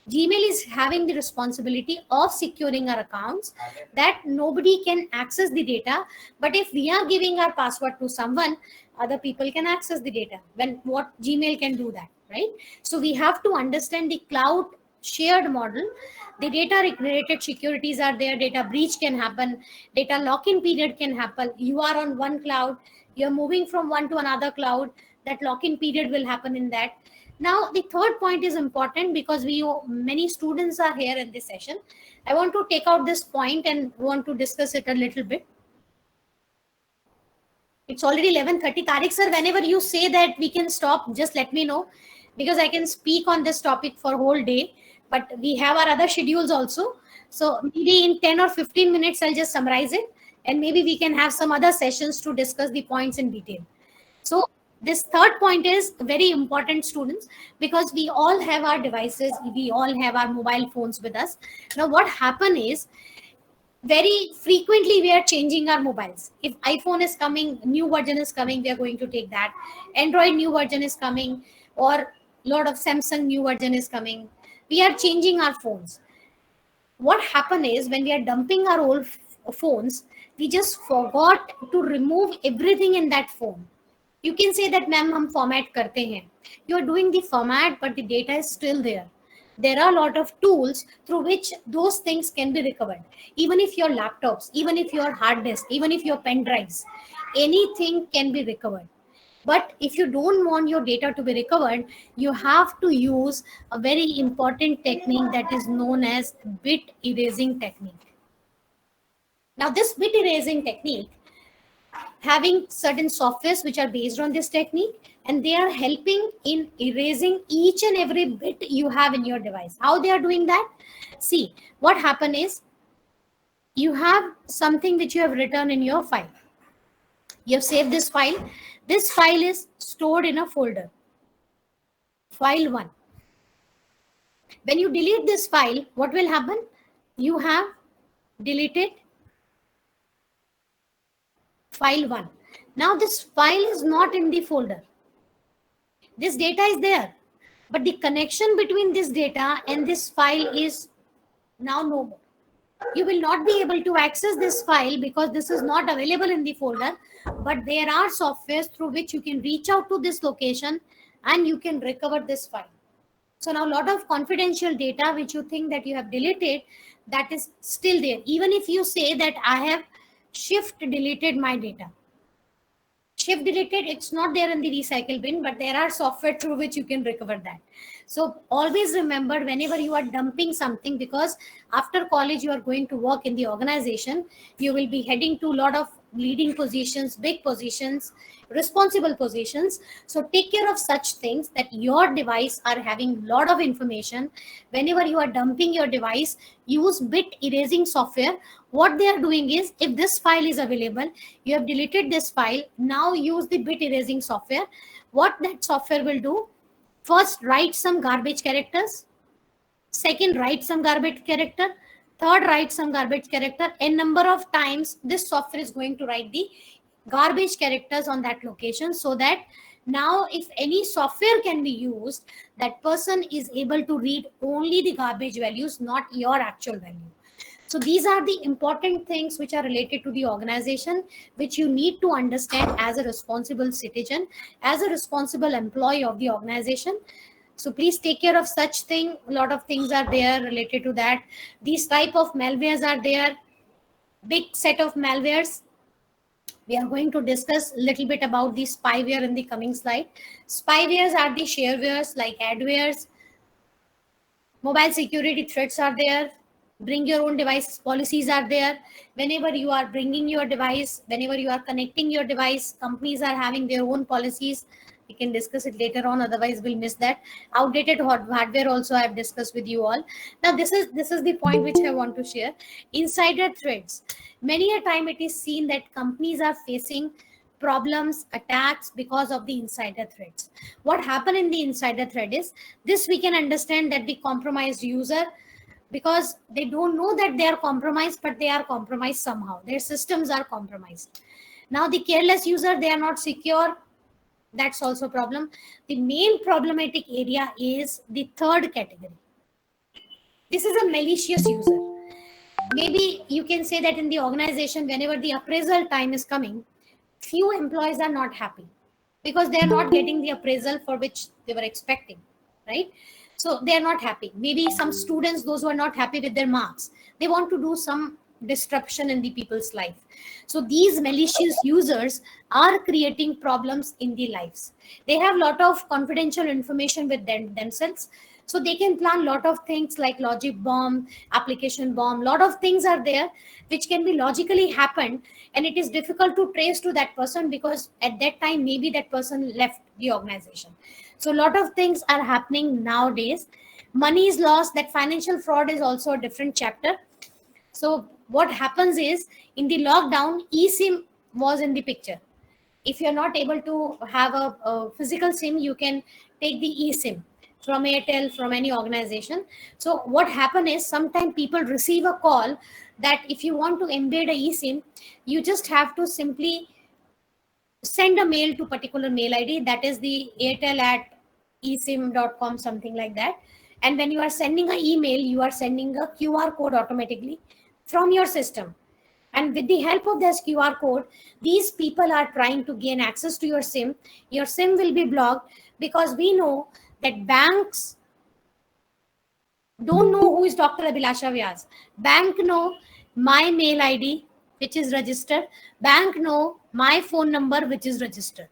Gmail is having the responsibility of securing our accounts, that nobody can access the data. But if we are giving our password to someone, other people can access the data. When what Gmail can do that, right? So we have to understand the cloud shared model. The data related securities are there. Data breach can happen. Data lock-in period can happen. You are on one cloud. You're moving from one to another cloud. That lock-in period will happen in that. Now, the third point is important because many students are here in this session. I want to take out this point and want to discuss it a little bit. It's already 11:30. Tariq sir, whenever you say that we can stop, just let me know, because I can speak on this topic for whole day. But we have our other schedules also. So maybe in 10 or 15 minutes, I'll just summarize it. And maybe we can have some other sessions to discuss the points in detail. So this third point is very important, students, because we all have our devices, we all have our mobile phones with us. Now what happen is, very frequently we are changing our mobiles. If iPhone is coming, new version is coming, we are going to take that. Android new version is coming, or lot of Samsung new version is coming, we are changing our phones. What happen is, when we are dumping our old phones, we just forgot to remove everything in that phone. You can say that, ma'am, hum format karte hain. You are doing the format, but the data is still there. There are a lot of tools through which those things can be recovered. Even if your laptops, even if your hard disk, even if your pen drives, anything can be recovered. But if you don't want your data to be recovered, you have to use a very important technique that is known as bit erasing technique. Now, this bit erasing technique, having certain softwares which are based on this technique, and they are helping in erasing each and every bit you have in your device. How they are doing that? See, what happen is, you have something which you have written in your file. You have saved this file. This file is stored in a folder, file 1. When you delete this file, what will happen? You have deleted file 1. Now this file is not in the folder. This data is there, but the connection between this data and this file is now no more. You will not be able to access this file because this is not available in the folder, but there are softwares through which you can reach out to this location and you can recover this file. So now a lot of confidential data which you think that you have deleted, that is still there. Even if you say that I have shift deleted my data. Shift deleted, it's not there in the recycle bin, but there are software through which you can recover that. So always remember, whenever you are dumping something, because after college you are going to work in the organization, you will be heading to a lot of leading positions, big positions, responsible positions. So take care of such things, that your device are having a lot of information. Whenever you are dumping your device, use bit erasing software. What they are doing is, if this file is available, you have deleted this file, now use the bit erasing software. What that software will do? First, write some garbage characters. Second, write some garbage character. Third, write some garbage character. A number of times, this software is going to write the garbage characters on that location, so that Now, if any software can be used, that person is able to read only the garbage values, not your actual value. So these are the important things which are related to the organization, which you need to understand as a responsible citizen, as a responsible employee of the organization. So please take care of such thing. A lot of things are there related to that. These type of malwares are there, big set of malwares. We are going to discuss a little bit about the spyware in the coming slide. Spywares are the sharewares like adwares. Mobile security threats are there. Bring your own device policies are there. Whenever you are bringing your device, whenever you are connecting your device, companies are having their own policies. We can discuss it later on, otherwise we'll miss that. Outdated hardware also I have discussed with you all. Now this is the point which I want to share. Insider threats. Many a time it is seen that companies are facing problems, attacks because of the insider threats. What happened in the insider threat is this: we can understand that the compromised user, because they don't know that they are compromised, but they are compromised somehow. Their systems are compromised. Now the careless user, they are not secure. That's also a problem. The main problematic area is the third category. This is a malicious user. Maybe you can say that in the organization, whenever the appraisal time is coming, few employees are not happy because they are not getting the appraisal for which they were expecting, right? So they are not happy. Maybe some students, those who are not happy with their marks, they want to do some disruption in the people's life. So these malicious users are creating problems in the lives. They have a lot of confidential information with themselves, so they can plan a lot of things like logic bomb, application bomb. Lot of things are there which can be logically happened, and it is difficult to trace to that person because at that time maybe that person left the organization. So a lot of things are happening nowadays. Money is lost. That financial fraud is also a different chapter. So what happens is, in the lockdown, eSIM was in the picture. If you're not able to have a physical SIM, you can take the eSIM from Airtel, from any organization. So what happened is, sometimes people receive a call that if you want to embed a eSIM, you just have to simply send a mail to particular mail ID, that is the airtel@esim.com, something like that. And when you are sending an email, you are sending a QR code automatically from your system. And with the help of this QR code, these people are trying to gain access to your SIM. Your SIM will be blocked because we know that banks don't know who is Dr. Abhilasha Vyas. Bank know my mail ID, which is registered. Bank know my phone number, which is registered.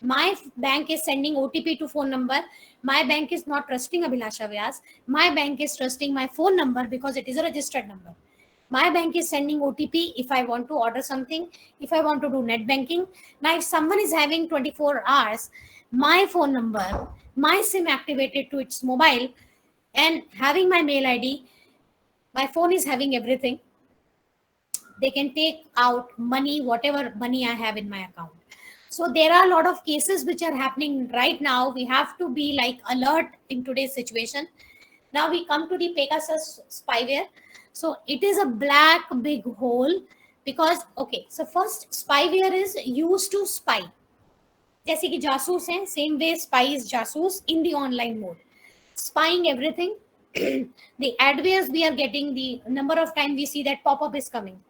My bank is sending OTP to phone number. My bank is not trusting Abhilasha Vyas. My bank is trusting my phone number because it is a registered number. My bank is sending OTP if I want to order something, if I want to do net banking. Now, if someone is having 24 hours, my phone number, my SIM activated to its mobile, and having my mail ID, my phone is having everything. They can take out money, whatever money I have in my account. So there are a lot of cases which are happening right now. We have to be like alert in today's situation. Now we come to the Pegasus spyware. So it is a black big hole because, okay, so first spyware is used to spy. जैसे कि जासूस हैं, same way spy is जासूस in the online mode, spying everything. The adwares we are getting, the number of time we see that pop-up is coming.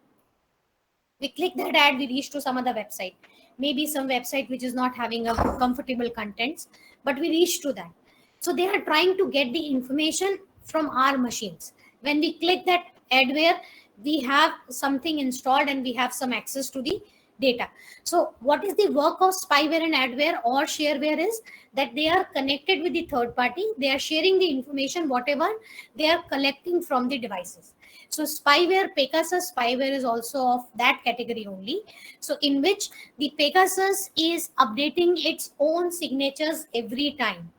We click that ad, we reach to some other website, maybe some website which is not having a comfortable contents, but we reach to that. So they are trying to get the information from our machines. When we click that adware, we have something installed and we have some access to the data. So what is the work of spyware and adware or shareware is that they are connected with the third party. They are sharing the information, whatever they are collecting from the devices. So spyware, Pegasus spyware is also of that category only. So in which the Pegasus is updating its own signatures every time.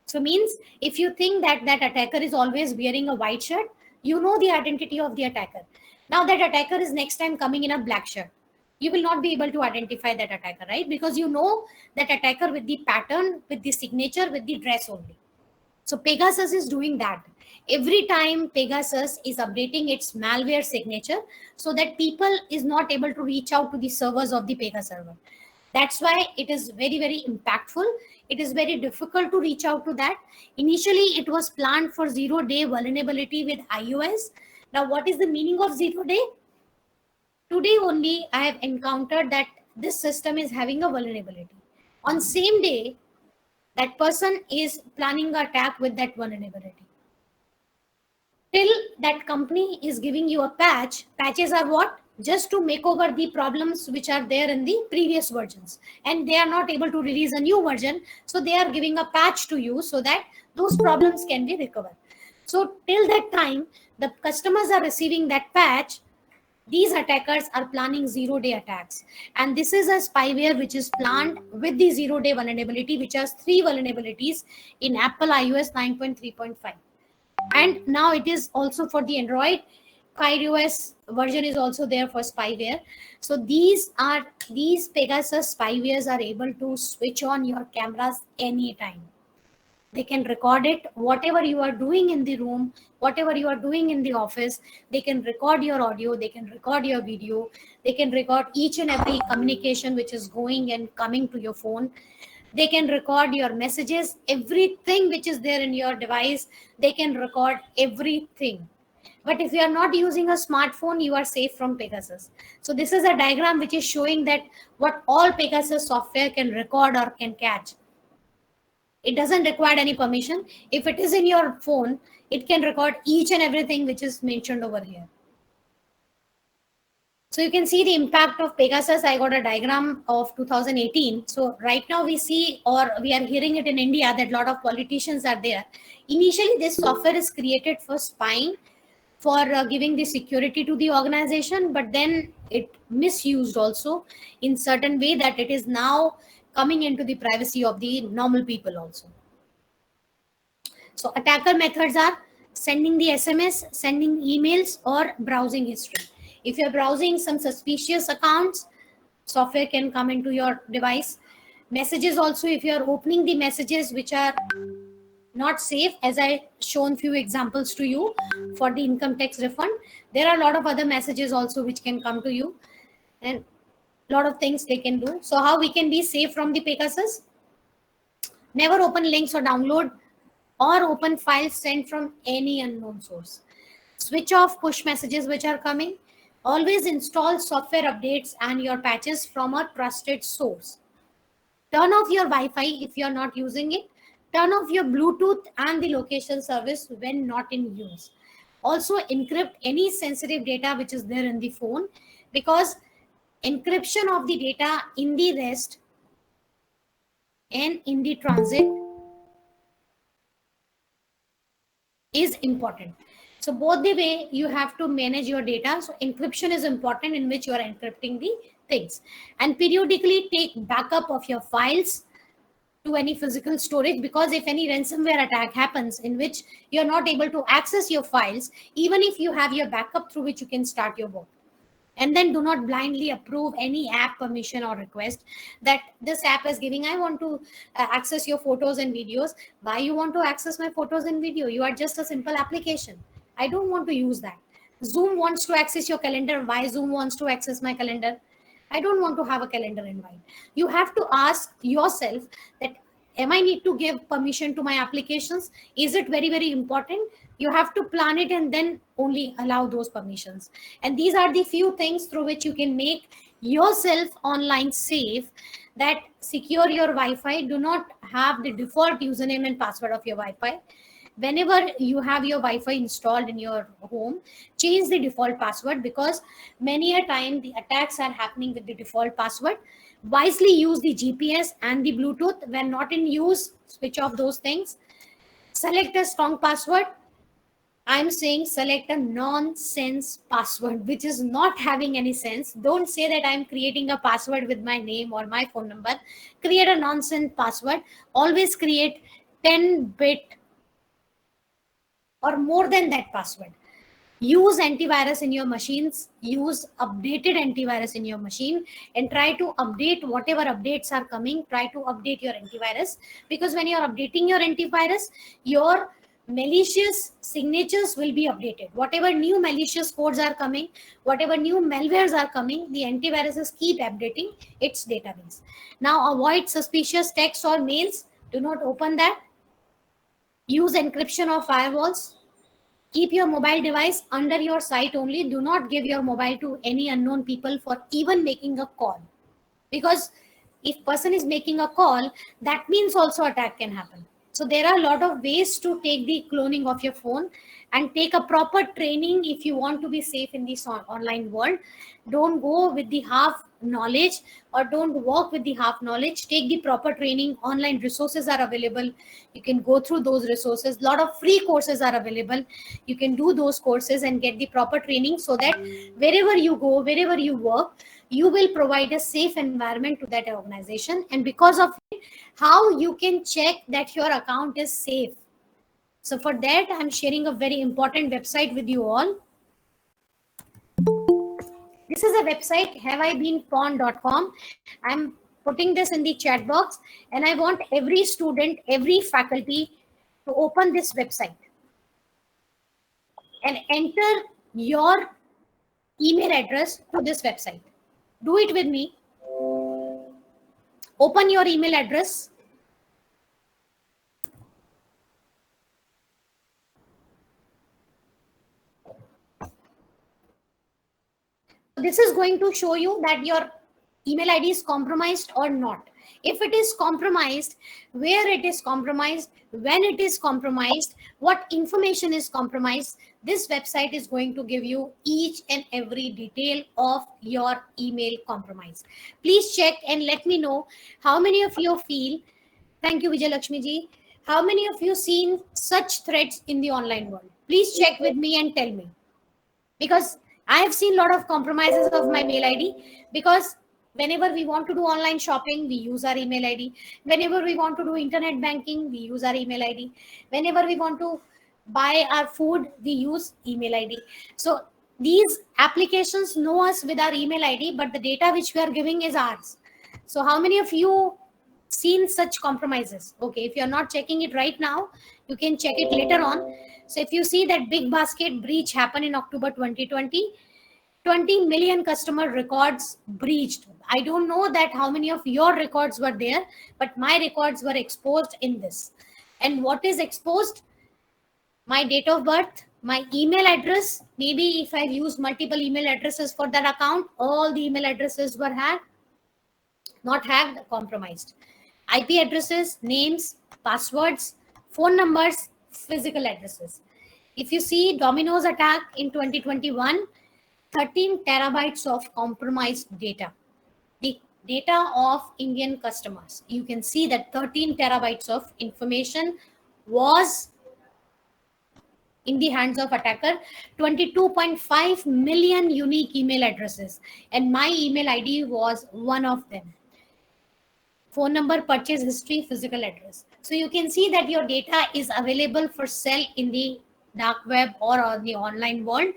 So means if you think that that attacker is always wearing a white shirt, you know the identity of the attacker. Now that attacker is next time coming in a black shirt. You will not be able to identify that attacker, right? Because you know that attacker with the pattern, with the signature, with the dress only. So Pegasus is doing that. Every time Pegasus is updating its malware signature so that people is not able to reach out to the servers of the Pegasus server. That's why it is very, very impactful. It is very difficult to reach out to that. Initially, it was planned for 0-day vulnerability with iOS. Now, what is the meaning of 0-day? Today only I have encountered that this system is having a vulnerability. On same day, that person is planning an attack with that vulnerability. Till that company is giving you a patch. Patches are what? Just to make over the problems which are there in the previous versions, and they are not able to release a new version, so they are giving a patch to you so that those problems can be recovered. So till that time the customers are receiving that patch, these attackers are planning 0-day attacks, and this is a spyware which is planned with the 0-day vulnerability, which has 3 vulnerabilities in Apple iOS 9.3.5. And now it is also for the Android. iOS version is also there for spyware. So these Pegasus spywares are able to switch on your cameras anytime. They can record it, whatever you are doing in the room, whatever you are doing in the office. They can record your audio, they can record your video, they can record each and every communication which is going and coming to your phone. They can record your messages, everything which is there in your device. They can record everything. But if you are not using a smartphone, you are safe from Pegasus. So this is a diagram which is showing that what all Pegasus software can record or can catch. It doesn't require any permission. If it is in your phone, it can record each and everything which is mentioned over here. So you can see the impact of Pegasus. I got a diagram of 2018. So right now we see, or we are hearing it in India, that a lot of politicians are there. Initially, this software is created for spying, for giving the security to the organization, but then it misused also in certain way that it is now coming into the privacy of the normal people also. So attacker methods are sending the SMS, sending emails, or browsing history. If you're browsing some suspicious accounts, software can come into your device. Messages also, if you're opening the messages which are not safe, as I shown few examples to you for the income tax refund, there are a lot of other messages also which can come to you, and a lot of things they can do. So how we can be safe from the Pegasus? Never open links or download or open files sent from any unknown source. Switch off push messages which are coming. Always install software updates and your patches from a trusted source. Turn off your Wi-Fi if you're not using it. Turn off your Bluetooth and the location service when not in use. Also encrypt any sensitive data which is there in the phone, because encryption of the data in the rest and in the transit is important. So both the way you have to manage your data. So encryption is important, in which you are encrypting the things, and periodically take backup of your files to any physical storage, because if any ransomware attack happens in which you're not able to access your files, even if you have your backup through which you can start your work. And then do not blindly approve any app permission or request that this app is giving. I want to access your photos and videos. Why you want to access my photos and video? You are just a simple application. I don't want to use that. Zoom wants to access your calendar. Why Zoom wants to access my calendar? I don't want to have a calendar invite. You have to ask yourself that, am I need to give permission to my applications? Is it very, very important? You have to plan it and then only allow those permissions. And these are the few things through which you can make yourself online safe, that secure your Wi-Fi. Do not have the default username and password of your Wi-Fi. Whenever you have your Wi-Fi installed in your home, change the default password, because many a time the attacks are happening with the default password. Wisely use the GPS and the Bluetooth. When not in use, switch off those things. Select a strong password. I'm saying select a nonsense password, which is not having any sense. Don't say that I'm creating a password with my name or my phone number. Create a nonsense password. Always create 10-bit or more than that password. Use antivirus in your machines. Use updated antivirus in your machine, and try to update whatever updates are coming. Try to update your antivirus, because when you're updating your antivirus, your malicious signatures will be updated. Whatever new malicious codes are coming, whatever new malwares are coming, the antiviruses keep updating its database. Now avoid suspicious text or mails. Do not open that. Use encryption or firewalls. Keep your mobile device under your site only. Do not give your mobile to any unknown people for even making a call. Because if person is making a call, that means also attack can happen. So there are a lot of ways to take the cloning of your phone, and take a proper training if you want to be safe in this online world. Don't go with the half knowledge, or don't work with the half knowledge. Take the proper training. Online resources are available. You can go through those resources. A lot of free courses are available. You can do those courses and get the proper training, so that wherever you go, wherever you work, you will provide a safe environment to that organization. And because of it, how you can check that your account is safe. So for that, I'm sharing a very important website with you all. This is a website, haveibeenpawned.com. I'm putting this in the chat box, and I want every student, every faculty to open this website and enter your email address to this website. Do it with me. Open your email address. This is going to show you that your email ID is compromised or not. If it is compromised, where it is compromised, when it is compromised, what information is compromised, this website is going to give you each and every detail of your email compromise. Please check and let me know how many of you feel. Thank you, Vijay Lakshmi ji. How many of you seen such threats in the online world? Please check with me and tell me. Because I have seen a lot of compromises of my mail ID, because whenever we want to do online shopping, we use our email ID. Whenever we want to do internet banking, we use our email ID. Whenever we want to buy our food, we use email ID. So these applications know us with our email ID, but the data which we are giving is ours. So how many of you seen such compromises? Okay, if you're not checking it right now, you can check it later on. So if you see that Big Basket breach happened in October 2020, 20 million customer records breached. I don't know that how many of your records were there, but my records were exposed in this. And what is exposed? My date of birth, my email address. Maybe if I've used multiple email addresses for that account, all the email addresses were hacked, not hacked, compromised. IP addresses, names, passwords, phone numbers, physical addresses. If you see Domino's attack in 2021, 13 terabytes of compromised data. The data of Indian customers. You can see that 13 terabytes of information was in the hands of attacker. 22.5 million unique email addresses, and my email ID was one of them. Phone number, purchase history, physical address. So you can see that your data is available for sale in the dark web or on the online world.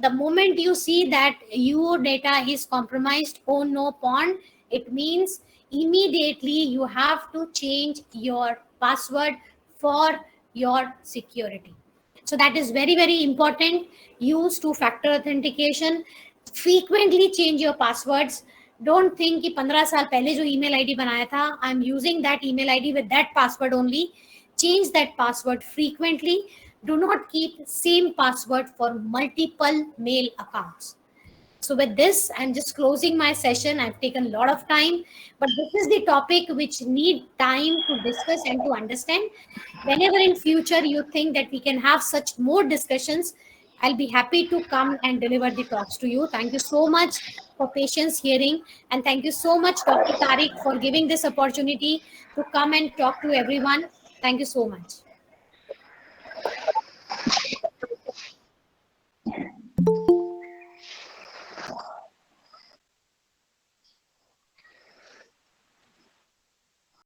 The moment you see that your data is compromised, oh no, pawn, it means immediately you have to change your password for your security. So that is very, very important. Use two-factor authentication. Frequently change your passwords. Don't think कि 15 साल पहले जो email ID बनाया था, I'm using that email ID with that password only. Change that password frequently. Do not keep same password for multiple mail accounts. So with this, I'm just closing my session. I've taken a lot of time, but this is the topic which need time to discuss and to understand. Whenever in future you think that we can have such more discussions, I'll be happy to come and deliver the talks to you. Thank you so much for patience hearing. And thank you so much, Dr. Tariq, for giving this opportunity to come and talk to everyone. Thank you so much.